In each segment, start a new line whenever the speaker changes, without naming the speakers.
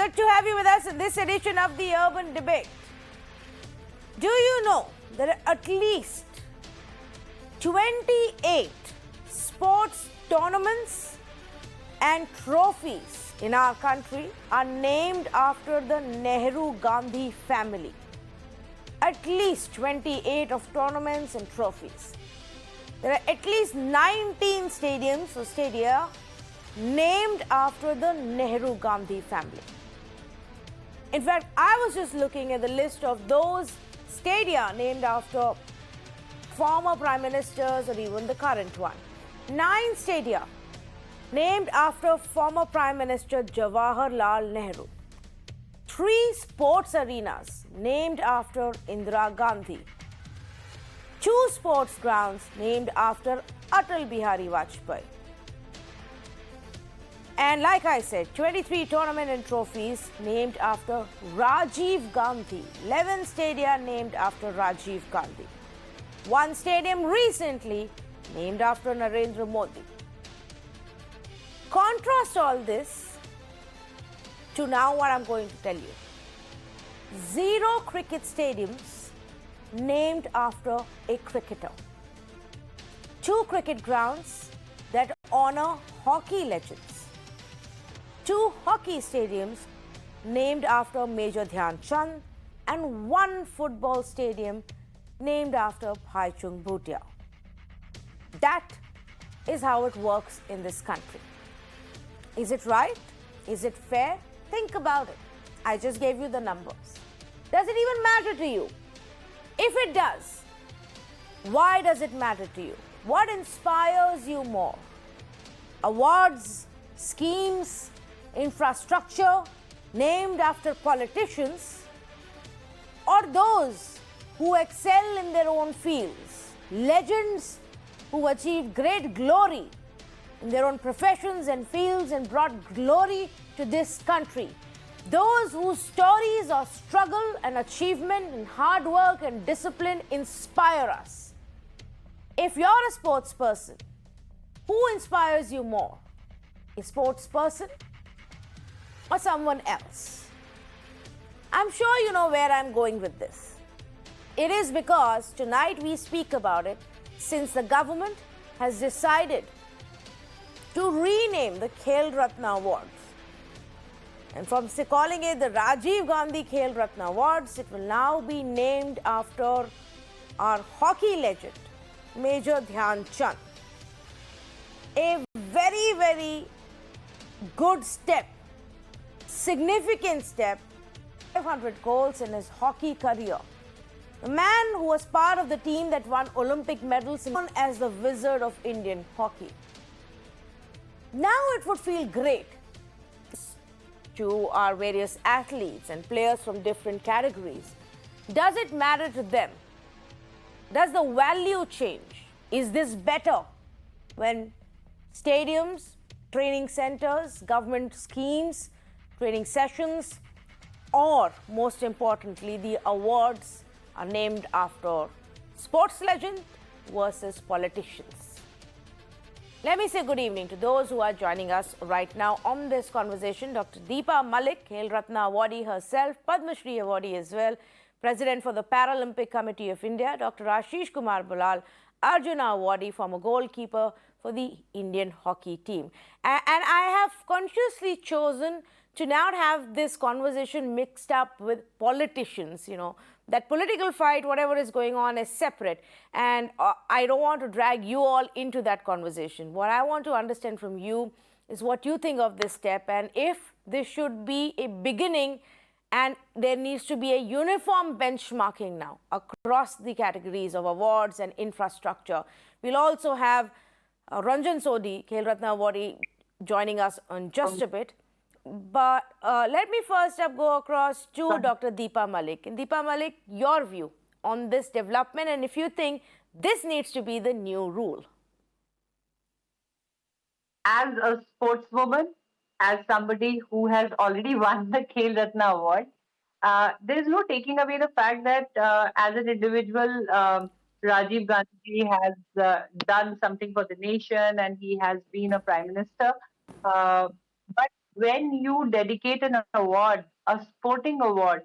Good to have you with us in this edition of the Urban Debate. Do you know that at least 28 sports tournaments and trophies in our country are named after the Nehru-Gandhi family? At least 28 of tournaments and trophies. There are at least 19 stadiums or stadia named after the Nehru-Gandhi family. In fact, I was just looking at the list of those stadia named after former prime ministers or even the current one. 9 stadia named after former Prime Minister Jawaharlal Nehru. 3 sports arenas named after Indira Gandhi. 2 sports grounds named after Atal Bihari Vajpayee. And like I said, 23 tournament and trophies named after Rajiv Gandhi. 11 stadia named after Rajiv Gandhi. 1 stadium recently named after Narendra Modi. Contrast all this to now what I'm going to tell you. 0 cricket stadiums named after a cricketer. 2 cricket grounds that honor hockey legends. 2 hockey stadiums named after Major Dhyan Chand and 1 football stadium named after Bhaichung Bhutia. That is how it works in this country. Is it right? Is it fair? Think about it. I just gave you the numbers. Does it even matter to you? If it does, why does it matter to you? What inspires you more? Awards, schemes, infrastructure named after politicians, or those who excel in their own fields, legends who achieve great glory in their own professions and fields and brought glory to this country, those whose stories of struggle and achievement and hard work and discipline inspire us. If you're a sports person, who inspires you more? A sports person or someone else? I'm sure you know where I'm going with this. It is because tonight we speak about it since the government has decided to rename the Khel Ratna Awards. And from calling it the Rajiv Gandhi Khel Ratna Awards, it will now be named after our hockey legend, Major Dhyan Chand. A very, very good step, significant step, 500 goals in his hockey career. The man who was part of the team that won Olympic medals, known as the Wizard of Indian Hockey. Now it would feel great to our various athletes and players from different categories. Does it matter to them? Does the value change? Is this better when stadiums, training centers, government schemes, training sessions, or most importantly, the awards are named after sports legends versus politicians? Let me say good evening to those who are joining us right now on this conversation. Dr. Deepa Malik, Khel Ratna awardee herself, Padma Shri awardee as well, President for the Paralympic Committee of India, Dr. Ashish Kumar Bulal, Arjuna awardee, former goalkeeper for the Indian hockey team. And I have consciously chosen to not have this conversation mixed up with politicians, that political fight, whatever is going on, is separate. And I don't want to drag you all into that conversation. What I want to understand from you is what you think of this step, and if this should be a beginning and there needs to be a uniform benchmarking now across the categories of awards and infrastructure. We'll also have Ranjan Sodhi, Khel Ratna awardee, joining us in just a bit. But let me first up go across to Dr. Deepa Malik. And Deepa Malik, your view on this development, and if you think this needs to be the new rule.
As a sportswoman, as somebody who has already won the Khel Ratna Award, there is no taking away the fact that as an individual, Rajiv Gandhi has done something for the nation and he has been a prime minister. But when you dedicate an award, a sporting award,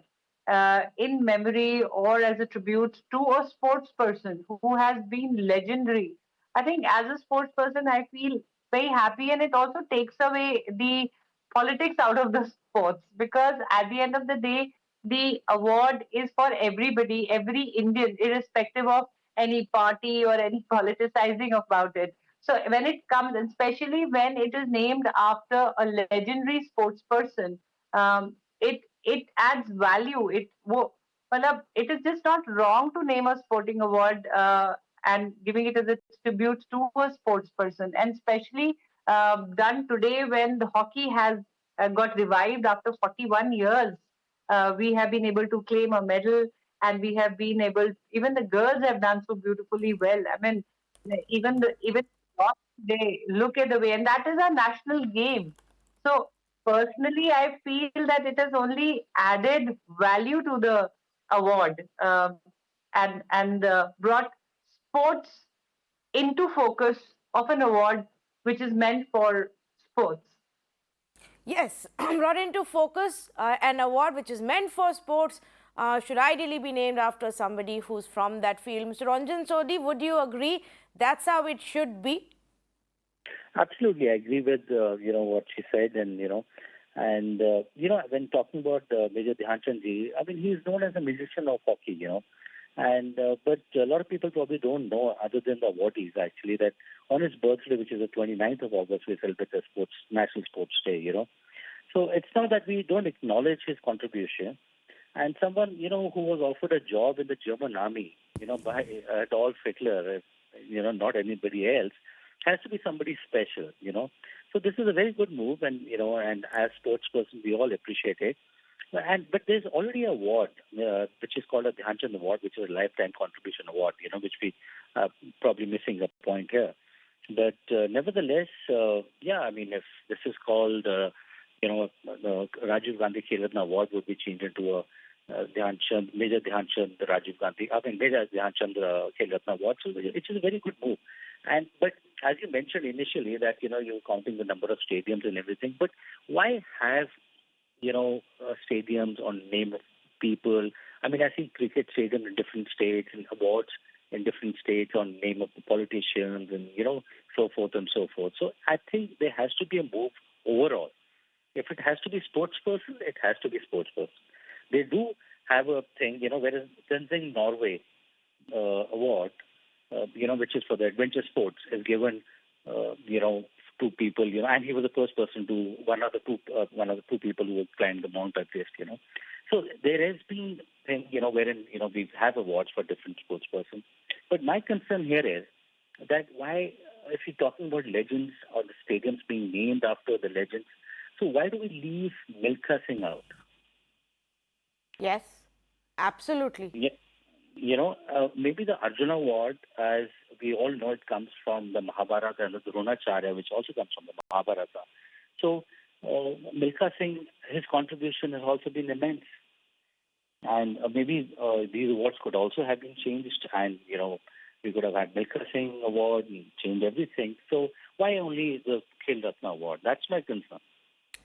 in memory or as a tribute to a sports person who has been legendary, I think as a sports person, I feel very happy, and it also takes away the politics out of the sports, because at the end of the day, the award is for everybody, every Indian, irrespective of any party or any politicizing about it. So when it comes, especially when it is named after a legendary sports person, it adds value. Matlab, it is just not wrong to name a sporting award and giving it as a tribute to a sports person, and especially done today when the hockey has got revived after 41 years. We have been able to claim a medal, and we have been able. Even the girls have done so beautifully well. I mean, even they look at the way, and that is our national game. So personally, I feel that it has only added value to the award, and brought sports into focus of an award which is meant for sports.
Yes, brought into focus an award which is meant for sports should ideally be named after somebody who's from that field. Mr. Ranjan Sodhi, would you agree that's how it should be?
Absolutely, I agree with what she said, and when talking about Major Dhyanchand ji, I mean he's known as a musician of hockey, and but a lot of people probably don't know, other than the awardees, actually, that on his birthday, which is the 29th of August, we celebrate the National Sports Day. So it's not that we don't acknowledge his contribution. And someone, who was offered a job in the German army, by Adolf Hitler, not anybody else, has to be somebody special. So this is a very good move, and as sportsperson, we all appreciate it. But there's already an award, which is called a Dhyanchand Award, which is a lifetime contribution award, which we probably missing a point here. But nevertheless, I mean, if this is called, the Rajiv Gandhi Khel Ratna Award would be changed into a Major Dhyanchand Major Dhyanchand Khel Ratna Award, so it is a very good move. But as you mentioned initially that you're counting the number of stadiums and everything, but why have stadiums on name of people? I mean, I see cricket stadiums in different states and awards in different states on name of the politicians and so forth and so forth. So I think there has to be a move overall. If it has to be sports person, it has to be sports person. They do have a thing, whereas Tenzing Norway award, which is for the adventure sports, is given, to people, and he was the first person to one of the two people who climbed the Mount Everest, So there has been thing, wherein we have awards for different sports persons. But my concern here is that why, if you're talking about legends or the stadiums being named after the legends, so why do we leave Milkha Singh out?
Yes, absolutely.
Yeah. Maybe the Arjuna Award, as we all know, it comes from the Mahabharata and the Dronacharya, which also comes from the Mahabharata. So Milkha Singh, his contribution has also been immense. And maybe these awards could also have been changed, and we could have had Milkha Singh Award and changed everything. So why only the Khel Ratna Award? That's my concern.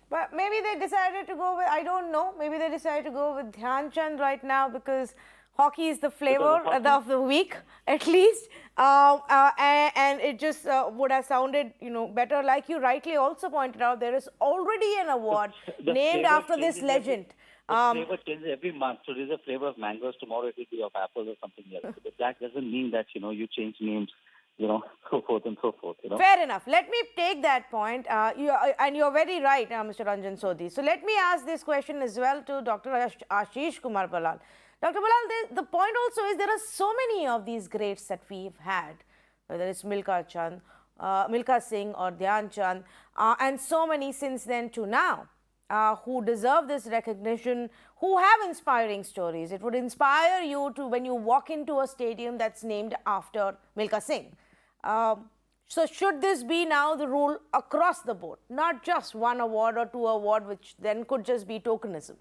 But maybe they decided to go with, I don't know, maybe they decided to go with Dhyan Chand right now because hockey is the flavor of the week, at least. And it just would have sounded, better. Like you rightly also pointed out, there is already an award named after this legend.
The flavor changes every month. So there's a flavor of mangoes. Tomorrow it will be of apples or something else. But that doesn't mean that, you change names, so forth and so forth.
Fair enough. Let me take that point. And you're very right, Mr. Ranjan Sodhi. So let me ask this question as well to Dr. Ashish Kumar Balal. Dr. Balal, the point also is there are so many of these greats that we've had, whether it's Milkha Singh or Dhyan Chand, and so many since then to now, who deserve this recognition, who have inspiring stories. It would inspire you to when you walk into a stadium that's named after Milkha Singh. So should this be now the rule across the board, not just one award or two award, which then could just be tokenism?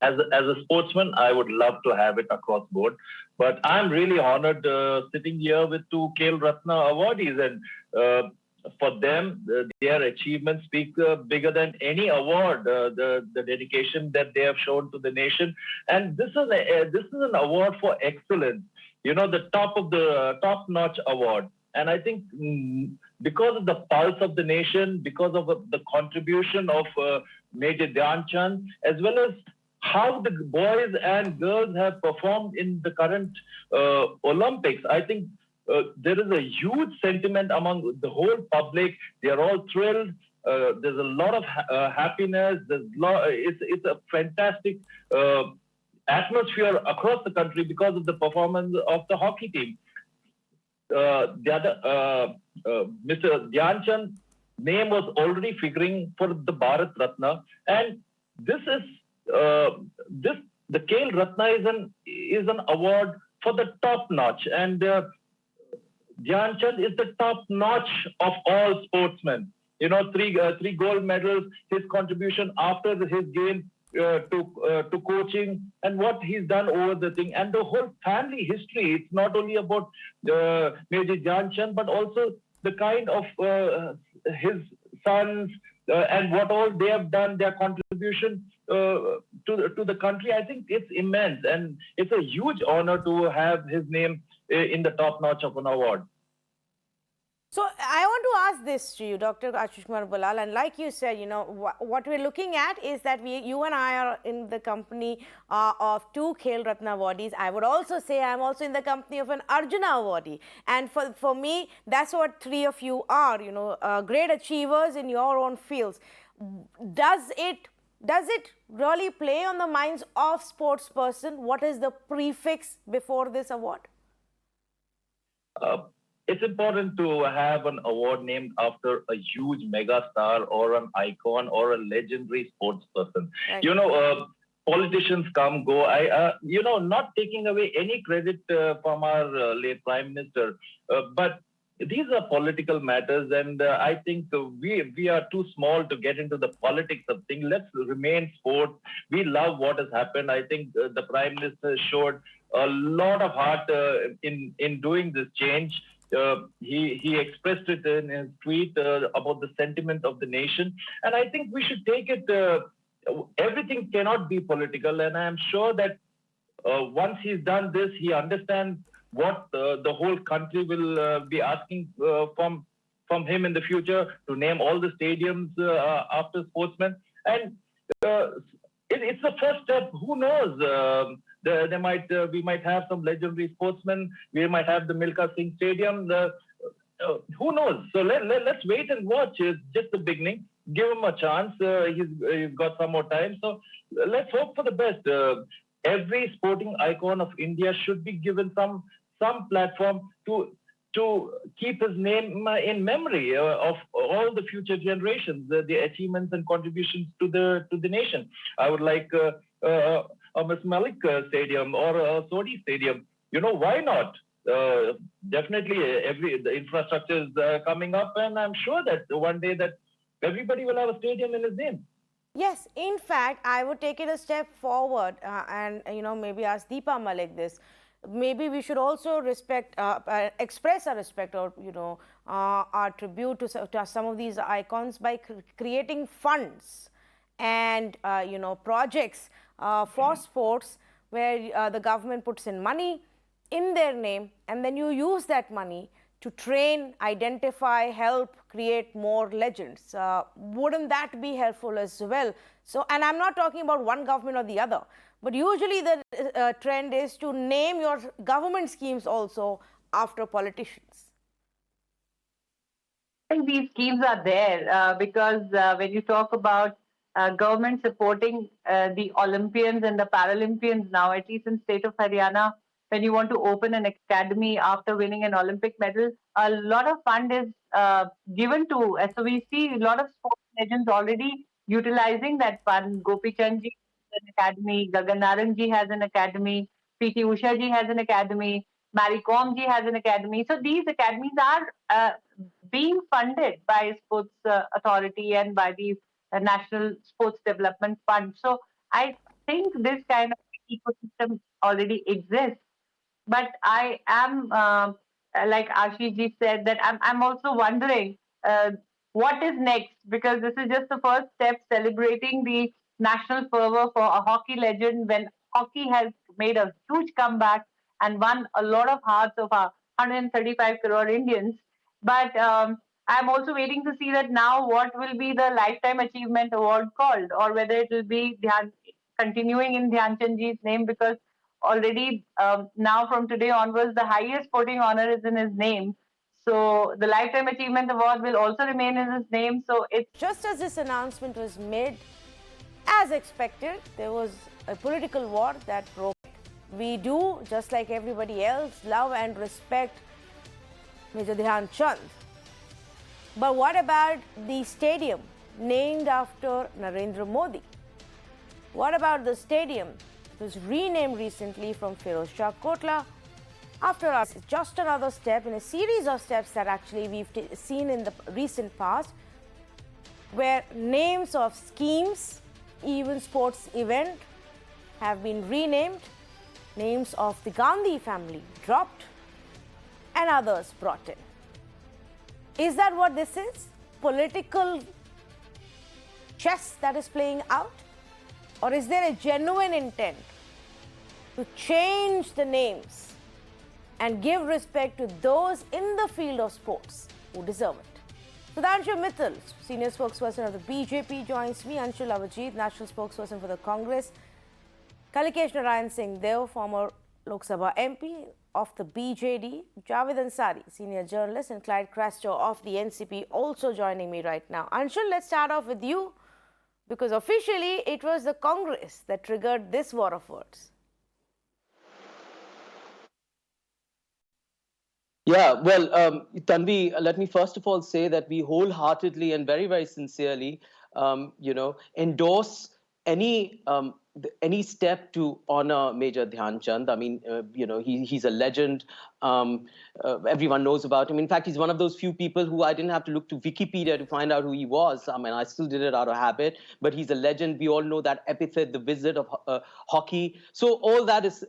As a sportsman, I would love to have it across board. But I'm really honored sitting here with two Khel Ratna awardees. And for them, their achievements speak bigger than any award. The dedication that they have shown to the nation, and this is an award for excellence. The top-notch award. And I think because of the pulse of the nation, because of the contribution of Major Dhyan Chand, as well as how the boys and girls have performed in the current Olympics, I think there is a huge sentiment among the whole public. They are all thrilled. There's a lot of happiness. It's a fantastic atmosphere across the country because of the performance of the hockey team. Mr. Dhyan Chand's name was already figuring for the Bharat Ratna, and this is the Khel Ratna is an award for the top notch, and Dhyan Chand is the top notch of all sportsmen. Three gold medals, his contribution after his game to coaching, and what he's done over the thing, and the whole family history. It's not only about Major Dhyan Chand, but also the kind of his sons and what all they have done, their contribution to the country. I think it's immense, and it's a huge honor to have his name in the top notch of an award.
So I want to ask this to you, Dr. Ashish Kumar Balal, and like you said, what we're looking at is that you and I are in the company of two Khel Ratna awardees. I would also say I'm also in the company of an Arjuna awardee, and for me, that's what three of you are. Great achievers in your own fields. Does it really play on the minds of sports person? What is the prefix before this award?
It's important to have an award named after a huge megastar or an icon or a legendary sports person. Right. Politicians come, go. Not taking away any credit from our late Prime Minister, but these are political matters, and I think we are too small to get into the politics of things. Let's remain sports. We love what has happened. I think the Prime Minister showed a lot of heart in doing this change. He expressed it in his tweet about the sentiment of the nation, and I think we should take it. Everything cannot be political, and I am sure that once he's done this, he understands what the whole country will be asking from him in the future, to name all the stadiums after sportsmen, and it's the first step. Who knows? We might have some legendary sportsmen. We might have the Milkha Singh Stadium. Who knows? So let's wait and watch. It's just the beginning. Give him a chance. He's got some more time. So let's hope for the best. Every sporting icon of India should be given some platform to keep his name in memory of all the future generations, the achievements and contributions to the nation. I would like a Ms. Malik Stadium or a Sodi Stadium. Why not? Definitely, the infrastructure is coming up, and I'm sure that one day that everybody will have a stadium in his name.
Yes, in fact, I would take it a step forward and maybe ask Deepa Malik this. Maybe we should also express our respect, or our tribute to some of these icons by creating funds and projects for sports, where the government puts in money in their name, and then you use that money to train, identify, help create more legends. Wouldn't that be helpful as well? So, and I'm not talking about one government or the other, but usually the trend is to name your government schemes also after politicians.
I think these schemes are there because when you talk about government supporting the Olympians and the Paralympians now, at least in state of Haryana, when you want to open an academy after winning an Olympic medal, a lot of fund is given to. So we see a lot of sports legends already utilizing that fund. Gopi Chand ji has an academy, Gagan Narang ji has an academy, PT Usha ji has an academy, Mary Kom ji has an academy. So these academies are being funded by Sports Authority and by the National Sports Development Fund. So I think this kind of ecosystem already exists. But I am, like Ashish ji said, that I'm also wondering uh, what is next? Because this is just the first step celebrating the national fervor for a hockey legend when hockey has made a huge comeback and won a lot of hearts of our 135 crore Indians. But I'm also waiting to see that now what will be the Lifetime Achievement Award called, or whether it will be continuing in Dhyan Chandji's name, because already now from today onwards, the highest sporting honor is in his name. So the Lifetime Achievement Award will also remain in his name. So it's
just as this announcement was made, as expected, there was a political war that broke. We do, just like everybody else, love and respect Major Dhyan Chand. But what about the stadium named after Narendra Modi? What about the stadium? It was renamed recently from Firoz Shah Kotla after us. It's just another step in a series of steps that actually we've seen in the recent past, where names of schemes, even sports event, have been renamed, names of the Gandhi family dropped, and others brought in. Is that what this is? Political chess that is playing out? Or is there a genuine intent to change the names and give respect to those in the field of sports who deserve it? Sudhanshu Mittal, senior spokesperson of the BJP, joins me. Anshul Avajit, national spokesperson for the Congress. Kalikesh Narayan Singh Deo, former Lok Sabha MP of the BJD. Javed Ansari, senior journalist, and Clyde Crasto of the NCP, also joining me right now. Anshul, let's start off with you, because officially it was the Congress that triggered this war of words.
Yeah, well, Tanvi, let me first of all say that we wholeheartedly and very, very sincerely, endorse any step to honor Major Dhyan Chand. I mean, he's a legend. Everyone knows about him. In fact, he's one of those few people who I didn't have to look to Wikipedia to find out who he was. I mean, I still did it out of habit, but he's a legend. We all know that epithet, the wizard of hockey. So all that is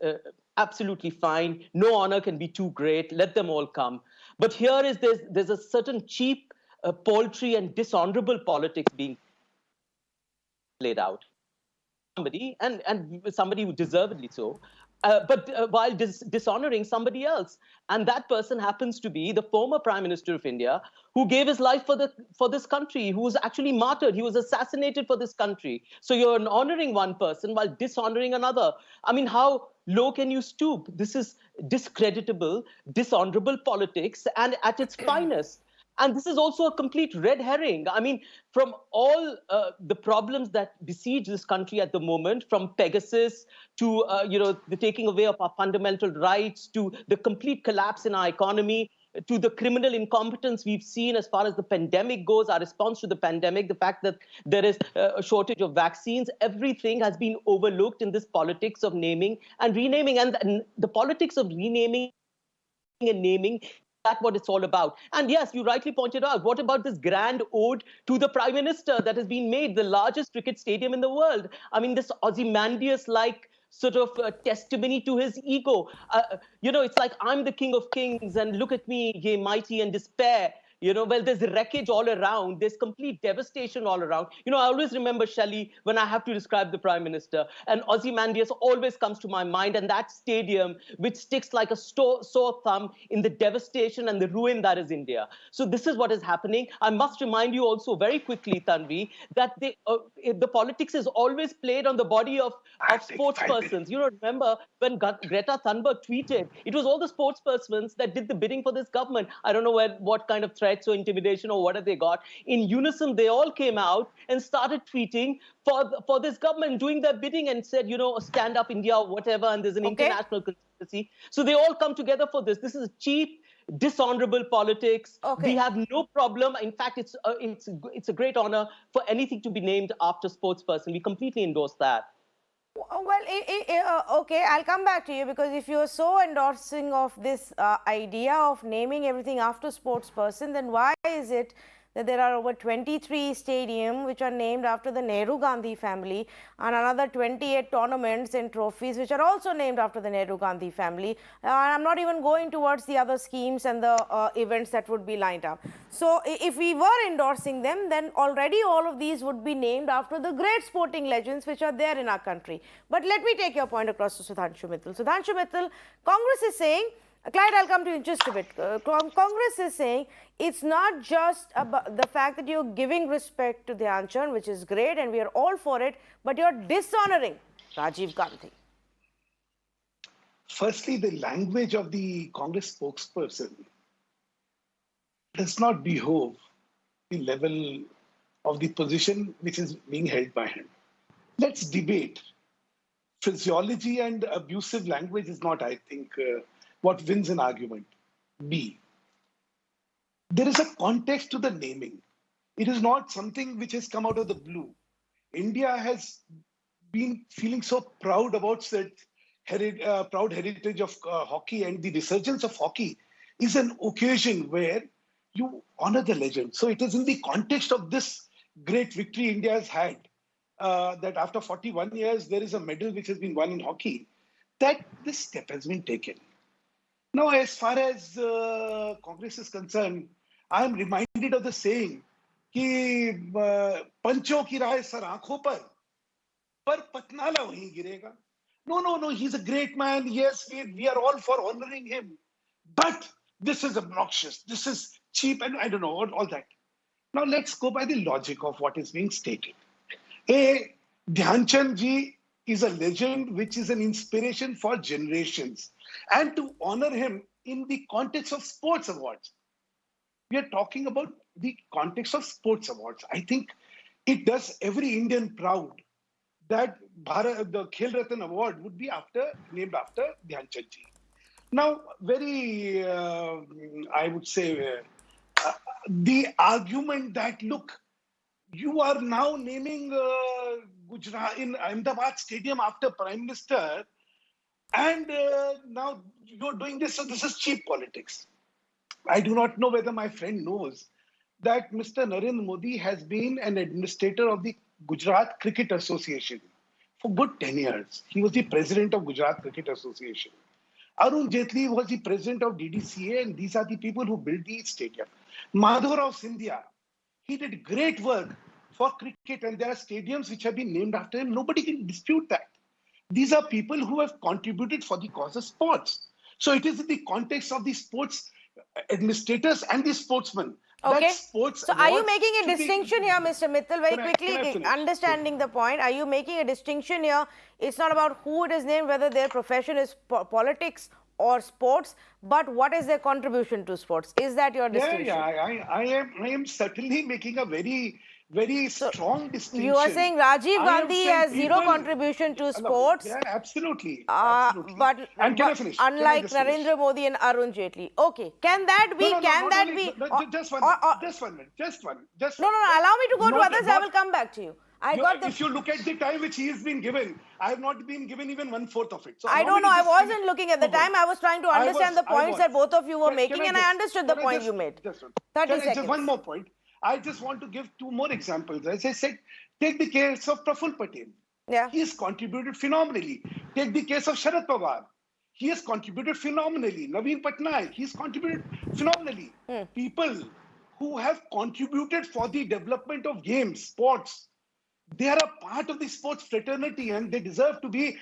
absolutely fine. No honor can be too great. Let them all come. But here is there's a certain cheap, paltry and dishonorable politics being played out. Somebody, and somebody who deservedly so, but while dishonoring somebody else, and that person happens to be the former Prime Minister of India, who gave his life for this country, who was actually martyred, he was assassinated for this country. So you're honoring one person while dishonoring another. I mean, how low can you stoop? This is discreditable, dishonorable politics, and at its finest. And this is also a complete red herring. I mean, from all the problems that besiege this country at the moment, from Pegasus to the taking away of our fundamental rights, to the complete collapse in our economy, to the criminal incompetence we've seen as far as the pandemic goes, our response to the pandemic, the fact that there is a shortage of vaccines, everything has been overlooked in this politics of naming and renaming. And the politics of renaming and naming, that's what it's all about. And yes, you rightly pointed out, what about this grand ode to the Prime Minister that has been made, the largest cricket stadium in the world? I mean, this Ozymandias-like sort of testimony to his ego. It's like, I'm the king of kings and look at me, ye mighty and despair. Well, there's wreckage all around. There's complete devastation all around. I always remember, Shelley, when I have to describe the Prime Minister, and Ozymandias always comes to my mind, and that stadium, which sticks like a sore thumb in the devastation and the ruin that is India. So this is what is happening. I must remind you also very quickly, Tanvi, that the politics is always played on the body of sports persons. Remember when Greta Thunberg tweeted, it was all the sports persons that did the bidding for this government. I don't know what kind of threats or intimidation or what have they got. In unison, they all came out and started tweeting for this government, doing their bidding, and said, stand up India or whatever, and there's an international conspiracy. So they all come together for this. This is cheap, dishonorable politics. We have no problem. In fact, it's a great honor for anything to be named after sports person. We completely endorse that.
Well, okay, I'll come back to you, because if you're so endorsing of this idea of naming everything after sports person, then why is it that there are over 23 stadiums which are named after the Nehru Gandhi family, and another 28 tournaments and trophies which are also named after the Nehru Gandhi family. I'm not even going towards the other schemes and the events that would be lined up. So if we were endorsing them, then already all of these would be named after the great sporting legends which are there in our country. But let me take your point across to Sudhanshu Mittal. Sudhanshu Mittal, Congress is saying, Clyde, I'll come to you in just a bit. Congress is saying it's not just about the fact that you're giving respect to Dhyan Chand, which is great, and we are all for it, but you're dishonoring Rajiv Gandhi.
Firstly, the language of the Congress spokesperson does not behove the level of the position which is being held by him. Let's debate. Physiology and abusive language is not, I think, what wins an argument. B, there is a context to the naming. It is not something which has come out of the blue. India has been feeling so proud about that proud heritage of hockey, and the resurgence of hockey is an occasion where you honor the legend. So it is in the context of this great victory India has had, that after 41 years, there is a medal which has been won in hockey, that this step has been taken. Now, as far as Congress is concerned, I am reminded of the saying, कि पंचों की राय sir आंखों पर पतनाला वहीं गिरेगा. No, he's a great man. Yes, we are all for honoring him. But this is obnoxious. This is cheap, and I don't know, all that. Now, let's go by the logic of what is being stated. Dhyan Chand ji is a legend which is an inspiration for generations. And to honor him in the context of sports awards, we are talking about the context of sports awards. I think it does every Indian proud that the Khel Ratan Award would be named after Dhyan Chand ji. Now, I would say, the argument that, look, you are now naming Gujarat in Ahmedabad Stadium after Prime Minister, and now you're doing this, so this is cheap politics. I do not know whether my friend knows that Mr. Narendra Modi has been an administrator of the Gujarat Cricket Association for good 10 years. He was the president of Gujarat Cricket Association. Arun Jaitley was the president of DDCA, and these are the people who built the stadium. Madhavrao Scindia, he did great work for cricket, and there are stadiums which have been named after him. Nobody can dispute that. These are people who have contributed for the cause of sports. So it is in the context of the sports administrators and the sportsmen.
Okay. So are you making a distinction here, Mr. Mittal, very quickly, understanding the point? Are you making a distinction here? It's not about who it is named, whether their profession is politics or sports, but what is their contribution to sports? Is that your distinction?
Yeah, I am certainly making a very strong distinction.
You are saying Rajiv Gandhi has zero contribution to sports.
Yeah, absolutely.
But unlike Narendra Modi and Arun Jaitley. Okay, can that be?
Just one minute.
No, allow me to go to others. I will come back to you.
If you look at the time which he has been given, I have not been given even 1/4 of it. So
I don't know. I wasn't looking at the time. I was trying to understand the points that both of you were making, and I understood the point you made. 30 seconds.
Just one more point. I just want to give 2 more examples. As I said, take the case of Praful Patel.
Yeah.
He has contributed phenomenally. Take the case of Sharad Pawar. He has contributed phenomenally. Naveen Patnaik, he has contributed phenomenally. People who have contributed for the development of games, sports, they are a part of the sports fraternity, and they deserve to be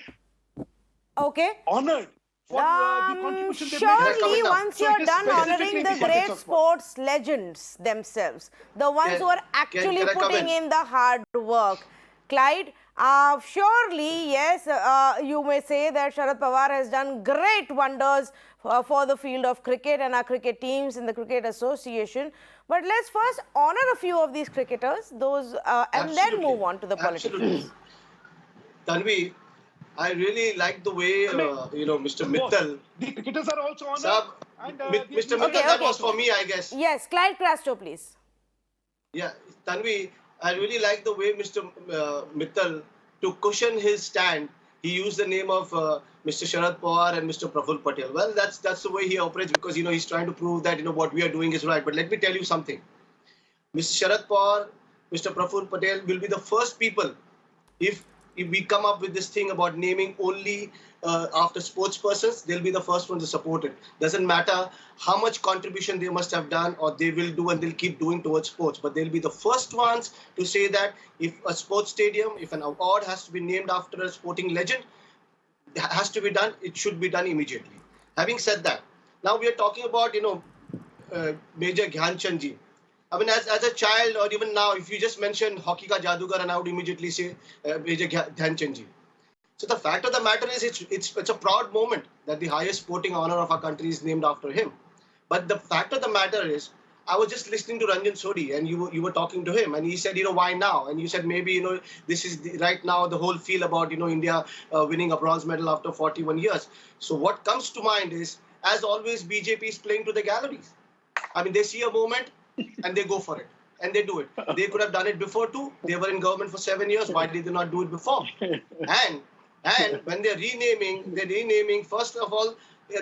honored.
Surely, once you're done honoring the great sports legends themselves, the ones who are actually putting in the hard work, Clyde, surely, yes, you may say that Sharad Pawar has done great wonders for the field of cricket and our cricket teams in the Cricket Association. But let's first honor a few of these cricketers, and then move on to the politics.
Tanvi, I really like the way, Mr. Mittal.
The cricketers are also honored.
Mr. Mittal, that was for me, I guess.
Yes, Clyde Crasto, please.
Yeah, Tanvi, I really like the way Mr. Mittal, to cushion his stand, he used the name of Mr. Sharad Pawar and Mr. Praful Patel. Well, that's the way he operates, because, he's trying to prove that, what we are doing is right. But let me tell you something. Mr. Sharad Pawar, Mr. Praful Patel will be the first people if we come up with this thing about naming only after sports persons, they'll be the first ones to support it. Doesn't matter how much contribution they must have done or they will do and they'll keep doing towards sports, but they'll be the first ones to say that if a sports stadium, if an award has to be named after a sporting legend, has to be done, it should be done immediately. Having said that, now we are talking about, Major Dhyan Chand ji. I mean, as a child or even now, if you just mention hockey ka jadugar, and I would immediately say Major Dhyan Chand ji. So the fact of the matter is, it's a proud moment that the highest sporting honor of our country is named after him. But the fact of the matter is, I was just listening to Ranjan Sodhi, and you were talking to him, and he said, why now? And you said maybe this is right now the whole feel about India winning a bronze medal after 41 years. So what comes to mind is, as always, BJP is playing to the galleries. I mean, they see a moment and they go for it. And they do it. They could have done it before too. They were in government for 7 years. Why did they not do it before? And when they're renaming, first of all,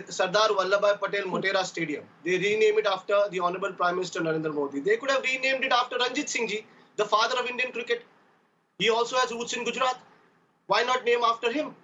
Sardar Vallabhbhai Patel Motera Stadium. They rename it after the Honorable Prime Minister Narendra Modi. They could have renamed it after Ranjit Singh ji, the father of Indian cricket. He also has roots in Gujarat. Why not name after him?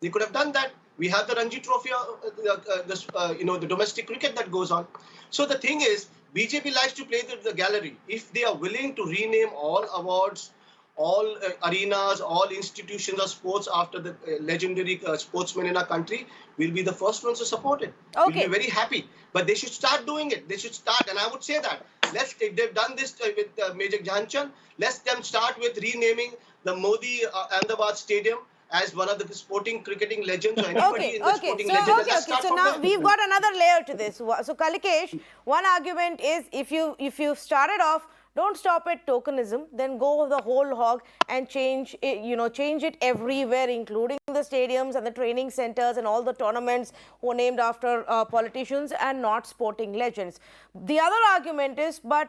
They could have done that. We have the Ranji Trophy, the domestic cricket that goes on. So the thing is, BJP likes to play the gallery. If they are willing to rename all awards, all arenas, all institutions of sports after the legendary sportsmen in our country, we'll be the first ones to support it.
Okay.
We'll be very happy. But they should start doing it. They should start. And I would say that. If they've done this with Major Dhyan Chand, let them start with renaming the Modi Ahmedabad Stadium as one of the sporting cricketing legends or anybody in the sporting legend.
So now we've got another layer to this. So Kalikesh, one argument is if you started off, don't stop at tokenism, then go the whole hog and change it, change it everywhere, including the stadiums and the training centers and all the tournaments who are named after politicians and not sporting legends. The other argument is, but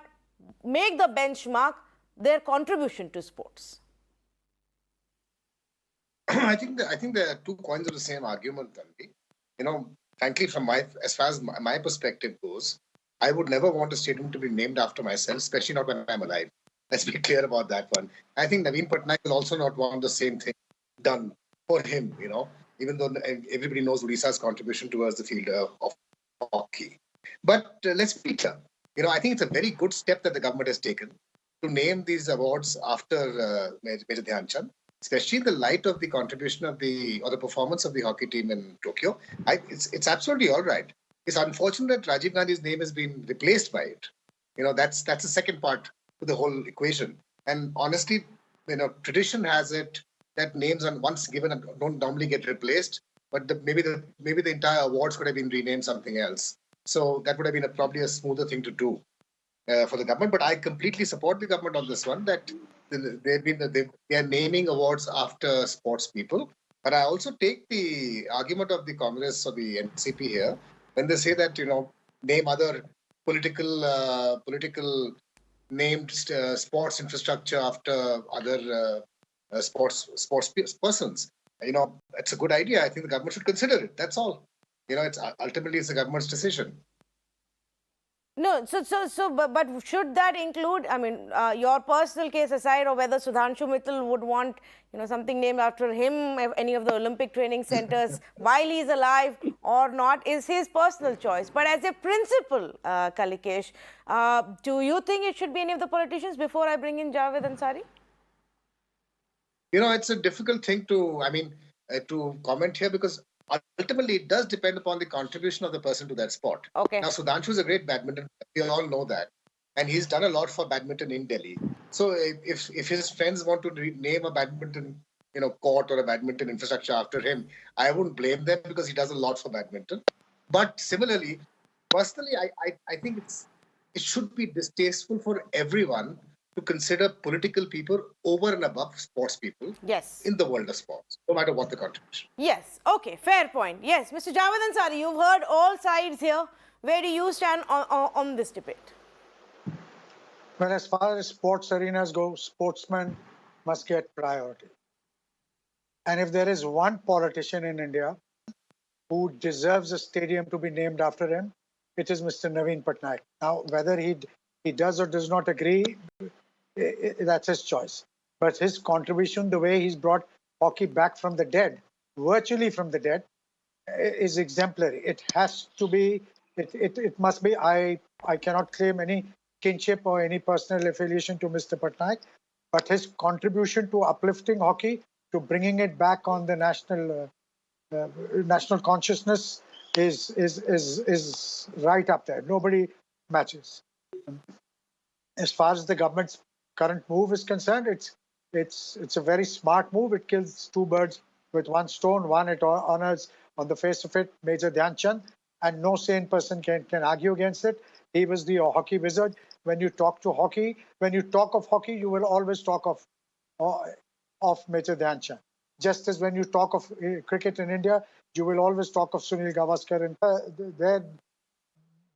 make the benchmark their contribution to sports.
I think there are two coins of the same argument, Tanvi. Frankly, as far as my perspective goes, I would never want a stadium to be named after myself, especially not when I'm alive. Let's be clear about that one. I think Naveen Patnaik will also not want the same thing done for him, even though everybody knows Odisha's contribution towards the field of hockey. But let's be clear. I think it's a very good step that the government has taken to name these awards after Major Dhyan Chand, especially in the light of the contribution of the performance of the hockey team in Tokyo. It's absolutely all right. It's unfortunate that Rajiv Gandhi's name has been replaced by it. That's the second part to the whole equation. And honestly, tradition has it that names once given don't normally get replaced, but maybe the entire awards could have been renamed something else. So that would have been probably a smoother thing to do for the government. But I completely support the government on this one, that they are naming awards after sports people. But I also take the argument of the Congress or the NCP here when they say that name other political named sports infrastructure after other sports persons. It's a good idea. I think the government should consider it. That's all. It's ultimately the government's decision.
No, but should that include, your personal case aside, or whether Sudhanshu Mittal would want, something named after him, any of the Olympic training centers while he's alive or not, is his personal choice. But as a principle, Kalikesh, do you think it should be any of the politicians before I bring in Javed Ansari?
It's a difficult thing to comment here, because ultimately it does depend upon the contribution of the person to that sport.
Okay.
Now, Sudhanshu is a great badminton. We all know that. And he's done a lot for badminton in Delhi. So if his friends want to name a badminton court or a badminton infrastructure after him, I wouldn't blame them, because he does a lot for badminton. But similarly, personally, I think it should be distasteful for everyone to consider political people over and above sports people.
Yes.
In the world of sports, no matter what the contribution.
Yes. Okay. Fair point. Yes. Mr. Javed Ansari, you've heard all sides here. Where do you stand on this debate?
Well, as far as sports arenas go, sportsmen must get priority. And if there is one politician in India who deserves a stadium to be named after him, it is Mr. Naveen Patnaik. Now, whether he He does or does not agree, that's his choice. But his contribution, the way he's brought hockey back from the dead, virtually from the dead, is exemplary. It has to be, it must be. I cannot claim any kinship or any personal affiliation to Mr. Patnaik, but his contribution to uplifting hockey, to bringing it back on the national consciousness is right up there. Nobody matches. As far as the government's current move is concerned, it's a very smart move. It kills two birds with one stone. One, it honors on the face of it Major Dhyan Chand, and no sane person can argue against it. He was the hockey wizard. When you talk of hockey, you will always talk of Major Dhyan Chand. Just as when you talk of cricket in India, you will always talk of Sunil Gavaskar. And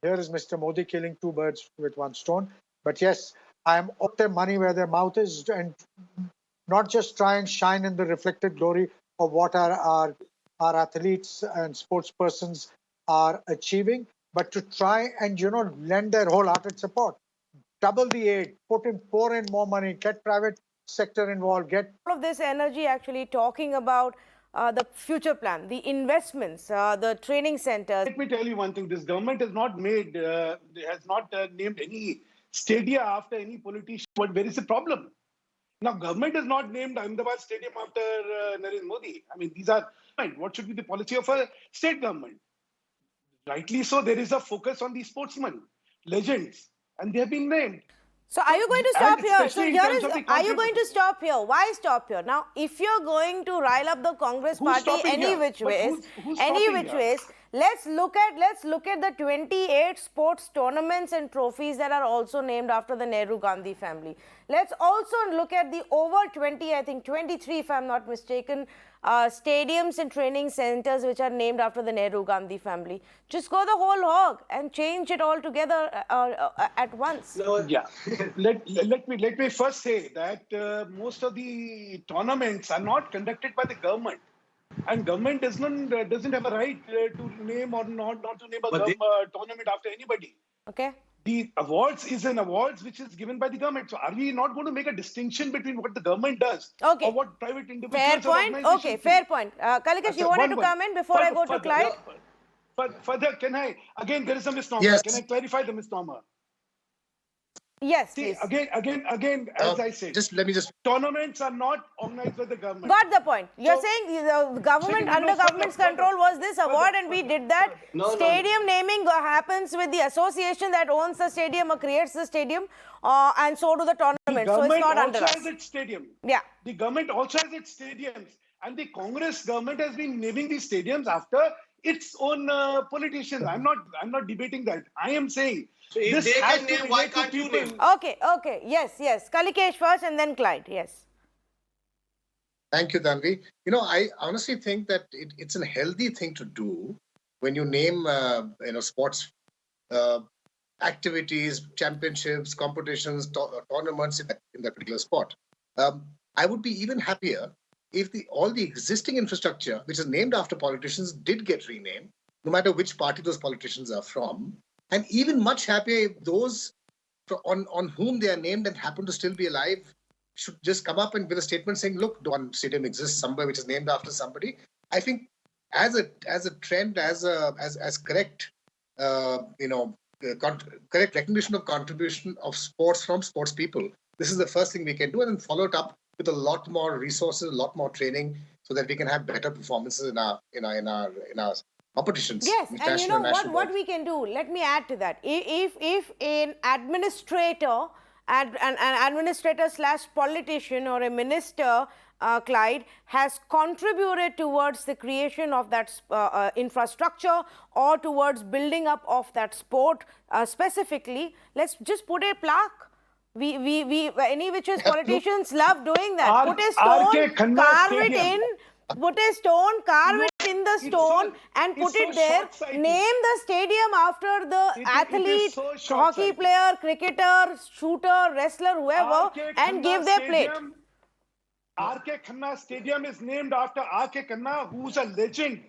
here is Mr. Modi killing two birds with one stone. But yes, I am put their money where their mouth is, and not just try and shine in the reflected glory of what our athletes and sports persons are achieving, but to try and lend their wholehearted support, double the aid, pour in more money, get private sector involved, get
all of this energy actually talking about the future plan, the investments, the training centers.
Let me tell you one thing: this government has not named any stadia after any politician. But where is the problem? Now, government has not named Ahmedabad Stadium after Narendra Modi. I mean, these are what should be the policy of a state government? Rightly so, there is a focus on the sportsmen, legends, and they have been named.
So are you going to stop here? So here is, are you going to stop here? Why stop here? Now, if you're going to rile up the Congress party any which ways, let's look at the 28 sports tournaments and trophies that are also named after the Nehru Gandhi family. Let's also look at the over 20, I think 23 if I'm not mistaken, stadiums and training centers which are named after the Nehru Gandhi family. Just go the whole hog and change it all together at once.
No, yeah. let me first say that most of the tournaments are not conducted by the government, and government doesn't have a right to name or not to name a tournament after anybody.
Okay.
The awards is an awards which is given by the government. So are we not going to make a distinction between what the government does or what private individuals
fair point. Okay, fair point. Kalikesh, you wanted to come in before I go to Clyde?
Further, can I, again, there is a misnomer.
Yes.
Can I clarify the misnomer?
Yes,
See,
please.
again, as I said, tournaments are not organized by the government.
Got the point. You're saying the government, under government's control was this award and we did that. Stadium naming happens with the association that owns the stadium or creates the stadium, and so do the tournament. So it's not under us.
The government also has its stadium.
Yeah.
The government also has its stadiums. And the Congress government has been naming these stadiums after its own politicians. I'm not debating that. I am saying,
so if they can name, why can't you name?
Okay. Yes. Kalikesh first and then Clyde. Yes.
Thank you, Tanvi. I honestly think that it's a healthy thing to do when you name, sports activities, championships, competitions, tournaments in that particular sport. I would be even happier if all the existing infrastructure, which is named after politicians, did get renamed, no matter which party those politicians are from. And even much happier if those on whom they are named and happen to still be alive should just come up and with a statement saying, look, one stadium exists somewhere which is named after somebody. I think as a trend, as correct, correct recognition of contribution of sports from sports people, this is the first thing we can do, and then follow it up with a lot more resources, a lot more training, so that we can have better performances in our competitions.
Yes, and you know what we can do? Let me add to that. If an administrator, an administrator / politician or a minister, Clyde, has contributed towards the creation of that infrastructure or towards building up of that sport specifically, let's just put a plaque. We any which is politicians love doing that. Put a stone, carve it in. Put a stone, carve it in the stone, and put it there. Name the stadium after the athlete, hockey player, cricketer, shooter, wrestler, whoever, and give their plate.
R.K. Khanna Stadium is named after R.K. Khanna, who's a legend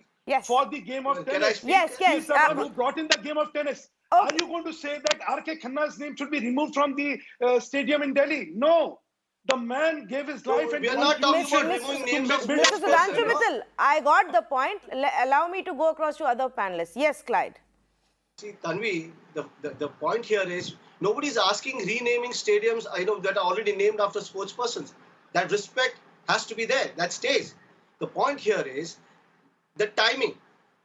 for the game of tennis.
Yes.
He's the one who brought in the game of tennis. Are you going to say that R.K. Khanna's name should be removed from the stadium in Delhi? No. The man gave his life and
we are not talking about
contribution
removing
to
names of
build
Mr.
sportspersons.
Sudhanshu Mittal, I got the point. Allow me to go across to other panelists. Yes, Clyde.
See, Tanvi, the point here is nobody is asking renaming stadiums that are already named after sports persons. That respect has to be there. That stays. The point here is the timing.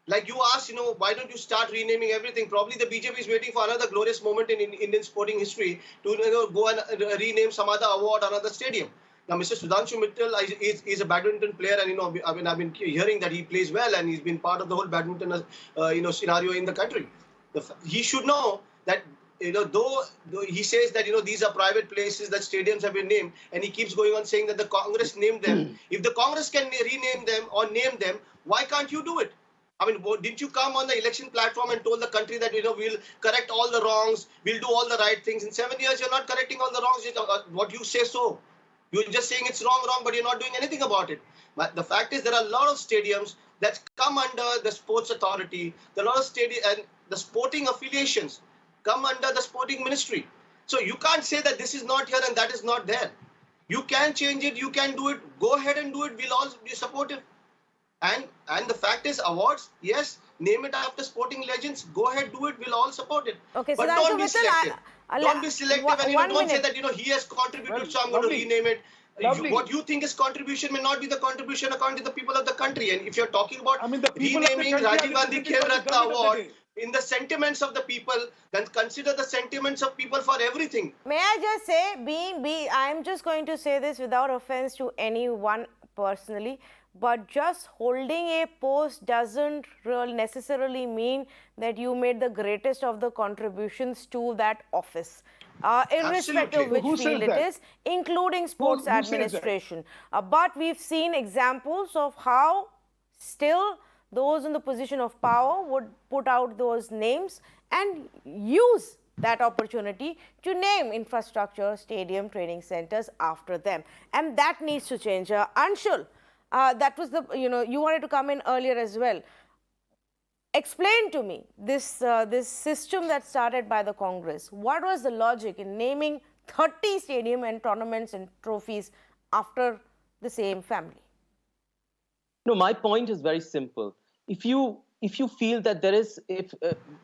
Like you asked, why don't you start renaming everything? Probably the BJP is waiting for another glorious moment in Indian sporting history to go and rename some other award, another stadium. Now, Mr. Sudhanshu Mittal is a badminton player, and I've been hearing that he plays well, and he's been part of the whole badminton scenario in the country. He should know that though he says that these are private places, that stadiums have been named, and he keeps going on saying that the Congress named them. If the Congress can rename them or name them, why can't you do it? I mean, didn't you come on the election platform and told the country that we'll correct all the wrongs, we'll do all the right things? In 7 years, you're not correcting all the wrongs. What you say so? You're just saying it's wrong, but you're not doing anything about it. But the fact is, there are a lot of stadiums that come under the sports authority. There are a lot of stadiums and the sporting affiliations come under the sporting ministry. So you can't say that this is not here and that is not there. You can change it. You can do it. Go ahead and do it. We'll all be supportive. And the fact is, awards, yes, name it after sporting legends. Go ahead, do it. We'll all support it.
Okay,
but
so
don't be selective. Don't be selective, and don't say that he has contributed, so I'm going to rename it. What you think is contribution may not be the contribution according to the people of the country. And if you're talking about renaming Rajiv Gandhi Khel Ratna Award in the sentiments of the people, then consider the sentiments of people for everything.
May I just say, I'm just going to say this without offense to anyone personally, but just holding a post doesn't really necessarily mean that you made the greatest of the contributions to that office. Irrespective of which field it is, including sports administration. But we've seen examples of how still those in the position of power would put out those names and use that opportunity to name infrastructure, stadium, training centers after them. And that needs to change. Anshul, that was the, you wanted to come in earlier as well. Explain to me this system that started by the Congress. What was the logic in naming 30 stadium and tournaments and trophies after the same family?
No, my point is very simple. If you feel that there is, if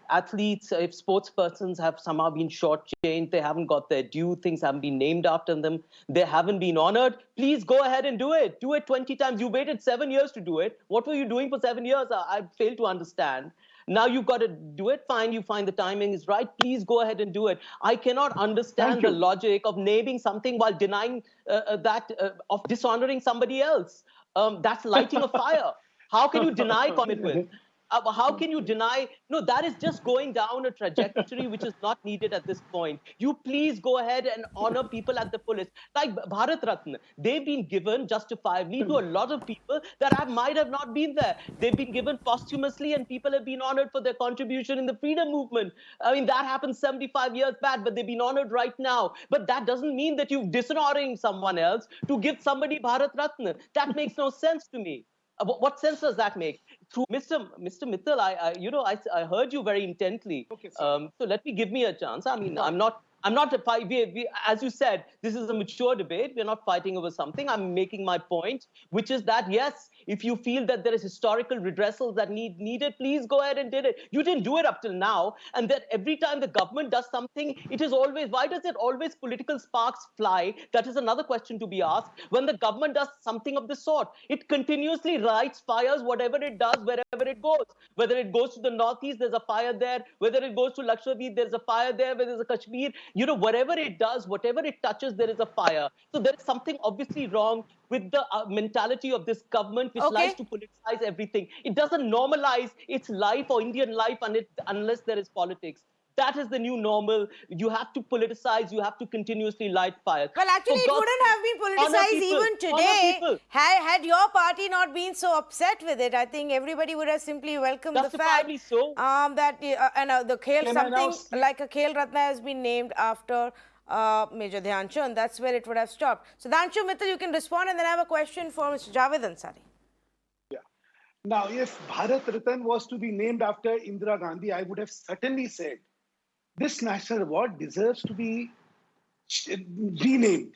athletes, if sports persons have somehow been shortchanged, they haven't got their due, things haven't been named after them, they haven't been honored, please go ahead and do it. Do it 20 times. You waited 7 years to do it. What were you doing for 7 years? I fail to understand. Now you've got to do it. Fine, you find the timing is right. Please go ahead and do it. I cannot understand the logic of naming something while denying of dishonoring somebody else. That's lighting a fire. How can you deny commitment? How can you deny? No, that is just going down a trajectory which is not needed at this point. You please go ahead and honor people at the fullest. Like Bharat Ratna, they've been given justifiably to a lot of people that might have not been there. They've been given posthumously and people have been honored for their contribution in the freedom movement. I mean, that happened 75 years back, but they've been honored right now. But that doesn't mean that you're dishonoring someone else to give somebody Bharat Ratna. That makes no sense to me. What sense does that make? Through Mr. Mittal, I heard you very intently. Okay, so give me a chance. I mean, I'm not as you said, this is a mature debate. We're not fighting over something. I'm making my point, which is that, yes, if you feel that there is historical redressals that needed, please go ahead and did it. You didn't do it up till now. And that every time the government does something, it is always, why does it always political sparks fly? That is another question to be asked. When the government does something of this sort, it continuously lights fires, whatever it does, wherever it goes. Whether it goes to the northeast, there's a fire there. Whether it goes to Lakshadweep, there's a fire there. Whether there's a Kashmir, whatever it does, whatever it touches, there is a fire. So there is something obviously wrong with the mentality of this government, which likes to politicize everything. It doesn't normalize its life or Indian life unless there is politics. That is the new normal. You have to politicize. You have to continuously light fires.
Well, actually, it wouldn't have been politicized even today had your party not been so upset with it. I think everybody would have simply welcomed the fact that the Khel, something like a Khel Ratna has been named after Major Dhyan Chand. That's where it would have stopped. So, Sudhanshu Mittal, you can respond, and then I have a question for Mr. Javed Ansari.
Yeah. Now, if Bharat Ratna was to be named after Indira Gandhi, I would have certainly said this national award deserves to be renamed.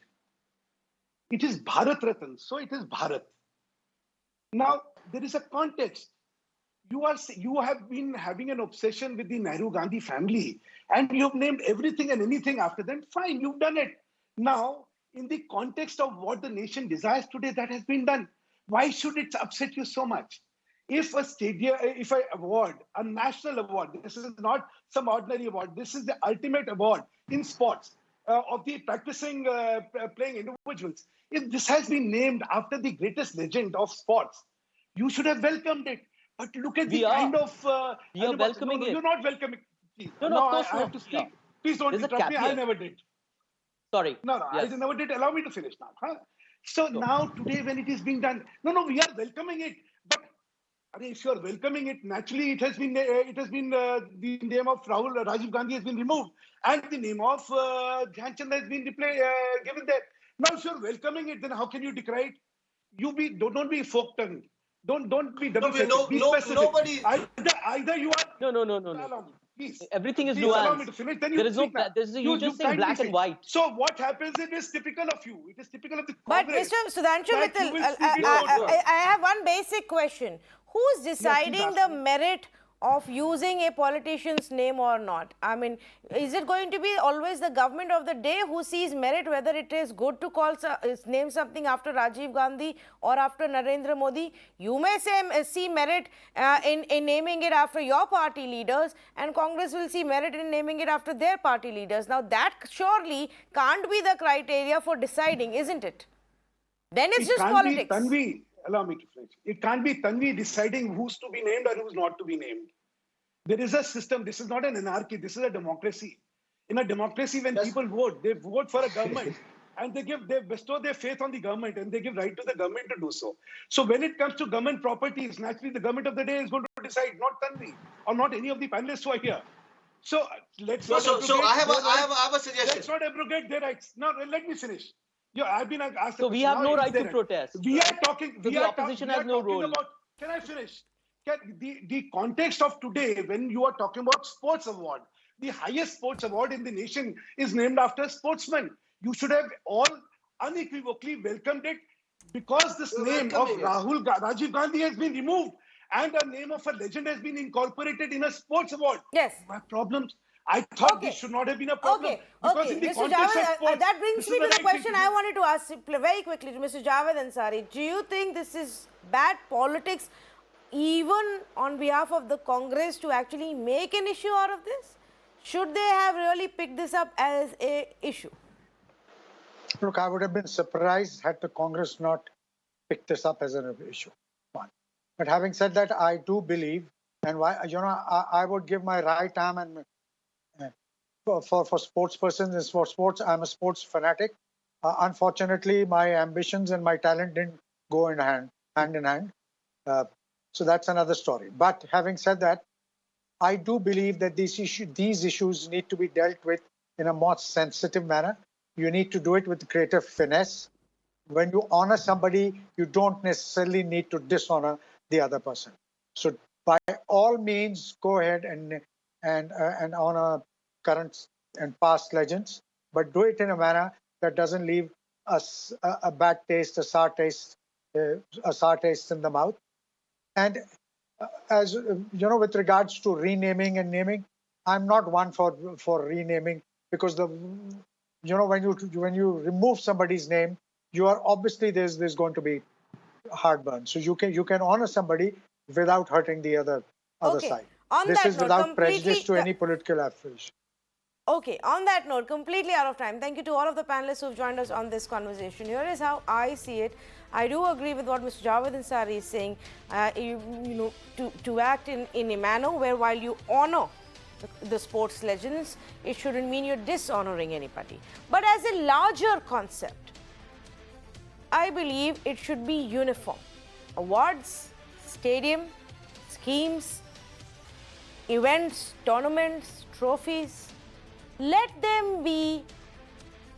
It is Bharat Ratan, so it is Bharat. Now, there is a context. You have been having an obsession with the Nehru Gandhi family, and you've named everything and anything after them. Fine, you've done it. Now, in the context of what the nation desires today, that has been done. Why should it upset you so much? If if an award, a national award, this is not some ordinary award, this is the ultimate award in sports of the practicing playing individuals. If this has been named after the greatest legend of sports, you should have welcomed it. But look at the kind of
we are welcoming
no,
it.
you're not welcoming. Please.
No,
Now
of course
I
not.
have to speak. Please don't
There's a
interrupt me. I
caveat.
never did.
Sorry.
No,
yes.
I never did. Allow me to finish now. Huh? So now today when it is being done, no, we are welcoming it. But if you are welcoming it, naturally it has been the name of Rajiv Gandhi has been removed, and the name of Dhyan Chand has been given there. Now, if you are welcoming it, then how can you decry it? Don't be fork-tongued. Don't be double-faced. Be specific.
Nobody.
Either you are.
No.
Allow me, please.
Everything is
Please allow me
nuanced.
to finish. Then
There
you
is no.
speak now.
You just saying black and white.
So what happens? It is typical of you. It is typical of the
But
Congress.
Mr. Sudhanshu
that you
Mittal,
will speak about
I have one basic question. Who's deciding
ask
the
me.
merit of using a politician's name or not? I mean, is it going to be always the government of the day who sees merit, whether it is good to name something after Rajiv Gandhi or after Narendra Modi? You may see merit in naming it after your party leaders, and Congress will see merit in naming it after their party leaders. Now, that surely can't be the criteria for deciding, isn't it? Then it's just politics.
Tanvi, allow me to finish. It can't be Tanvi deciding who's to be named or who's not to be named. There is a system. This is not an anarchy. This is a democracy. In a democracy, when people vote, they vote for a government and they bestow their faith on the government and they give right to the government to do so. So when it comes to government properties, naturally the government of the day is going to decide, not Tanvi or not any of the panelists who are here. So let's not abrogate.
So I have a suggestion.
Let's not abrogate their rights. Now let me finish. Yeah, I've been asked.
So we have no right to protest.
We are talking.
So the opposition has no role.
Can I finish? The context of today, when you are talking about sports award, the highest sports award in the nation is named after a sportsman. You should have all unequivocally welcomed it because this name of Rajiv Gandhi has been removed and a name of a legend has been incorporated in a sports award.
Yes.
My problems. I thought this should not have been a problem.
Okay. Mr. Javed, that brings me to the question I wanted to ask very quickly to Mr. Javed Ansari. Do you think this is bad politics, even on behalf of the Congress, to actually make an issue out of this? Should they have really picked this up as an issue?
Look, I would have been surprised had the Congress not picked this up as an issue. One. But having said that, I do believe, and I would give my right arm and for sports persons is for sports. I'm a sports fanatic. Unfortunately, my ambitions and my talent didn't go hand in hand. So that's another story. But having said that, I do believe that these issues need to be dealt with in a more sensitive manner. You need to do it with greater finesse. When you honor somebody, you don't necessarily need to dishonor the other person. So by all means, go ahead and honor current and past legends, but do it in a manner that doesn't leave us a bad taste, a sour taste in the mouth. And as you know, with regards to renaming and naming, I'm not one for renaming because when you remove somebody's name, you are obviously there's going to be heartburn. So you can honor somebody without hurting the other side. This is without prejudice to any political affiliation.
Okay, on that note, completely out of time. Thank you to all of the panelists who've joined us on this conversation. Here is how I see it. I do agree with what Mr. Javed Ansari is saying. To act in a manner where while you honor the sports legends, it shouldn't mean you're dishonoring anybody. But as a larger concept, I believe it should be uniform. Awards, stadium, schemes, events, tournaments, trophies. Let them be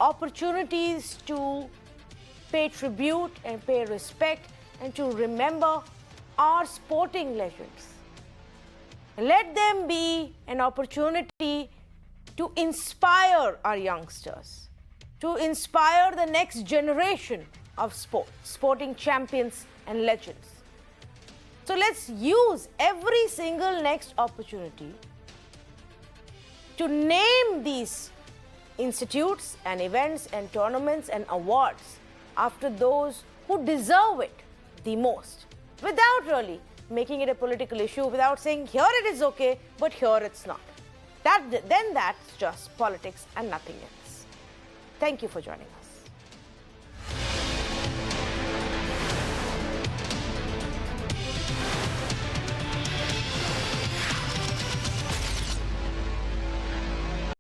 opportunities to pay tribute and pay respect and to remember our sporting legends. Let them be an opportunity to inspire our youngsters, to inspire the next generation of sporting champions and legends. So let's use every single next opportunity to name these institutes and events and tournaments and awards after those who deserve it the most, without really making it a political issue, without saying here it is okay, but here it's not. Then that's just politics and nothing else. Thank you for joining us.